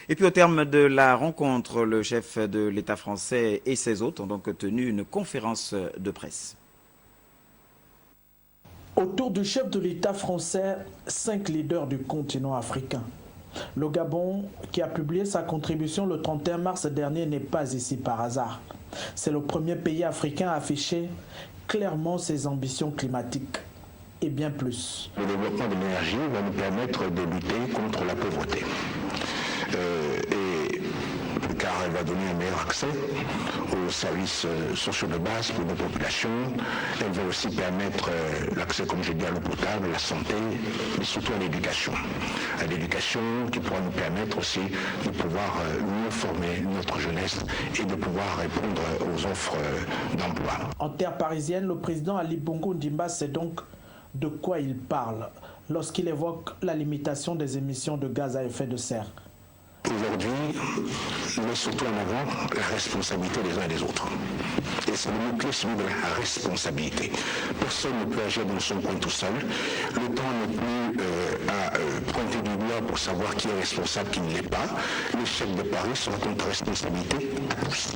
Et puis au terme de la rencontre, le chef de l'État français et ses hôtes ont donc tenu une conférence de presse. Autour du chef de l'État français, 5 leaders du continent africain. Le Gabon, qui a publié sa contribution le 31 mars dernier, n'est pas ici par hasard. C'est le premier pays africain à afficher clairement ses ambitions climatiques. Et bien plus. Le développement de l'énergie va nous permettre de lutter contre la pauvreté. Car elle va donner un meilleur accès aux services sociaux de base pour nos populations. Elle va aussi permettre l'accès, comme je dis, à l'eau potable, à la santé, mais surtout à l'éducation. À l'éducation qui pourra nous permettre aussi de pouvoir mieux former notre jeunesse et de pouvoir répondre aux offres d'emploi. En terre parisienne, le président Ali Bongo Ndimba sait donc de quoi il parle lorsqu'il évoque la limitation des émissions de gaz à effet de serre. Aujourd'hui, met surtout en avant la responsabilité des uns et des autres. Et c'est le mot-clé, celui de la responsabilité. Personne ne peut agir dans son coin tout seul. Le temps n'est plus à pointer du doigt pour savoir qui est responsable, qui ne l'est pas. Les chefs de Paris sont notre responsabilité à tous.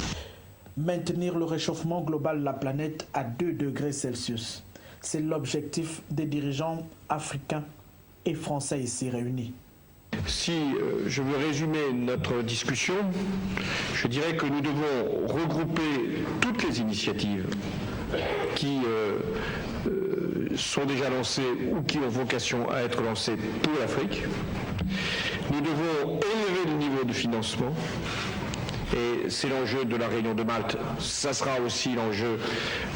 Maintenir le réchauffement global de la planète à 2 degrés Celsius. C'est l'objectif des dirigeants africains et français ici réunis. Si je veux résumer notre discussion, je dirais que nous devons regrouper toutes les initiatives qui sont déjà lancées ou qui ont vocation à être lancées pour l'Afrique. Nous devons élever le niveau de financement. Et c'est l'enjeu de la réunion de Malte. Ça sera aussi l'enjeu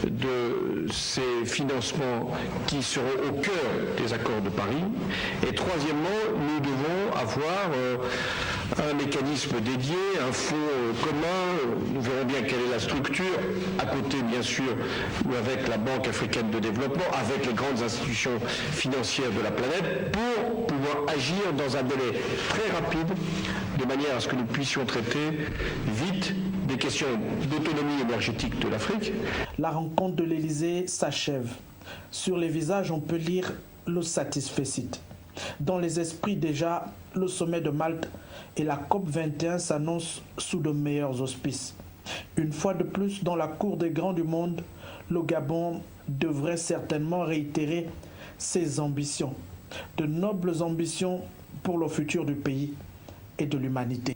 de ces financements qui seront au cœur des accords de Paris. Et troisièmement, nous devons avoir un mécanisme dédié, un fonds commun. Nous verrons bien quelle est la structure, à côté bien sûr, ou avec la Banque africaine de développement, avec les grandes institutions financières de la planète, pour pouvoir agir dans un délai très rapide, de manière à ce que nous puissions traiter vite des questions d'autonomie énergétique de l'Afrique. La rencontre de l'Élysée s'achève. Sur les visages, on peut lire le satisfecit. Dans les esprits déjà, le sommet de Malte et la COP21 s'annoncent sous de meilleurs auspices. Une fois de plus, dans la cour des grands du monde, le Gabon devrait certainement réitérer ses ambitions, de nobles ambitions pour le futur du pays et de l'humanité.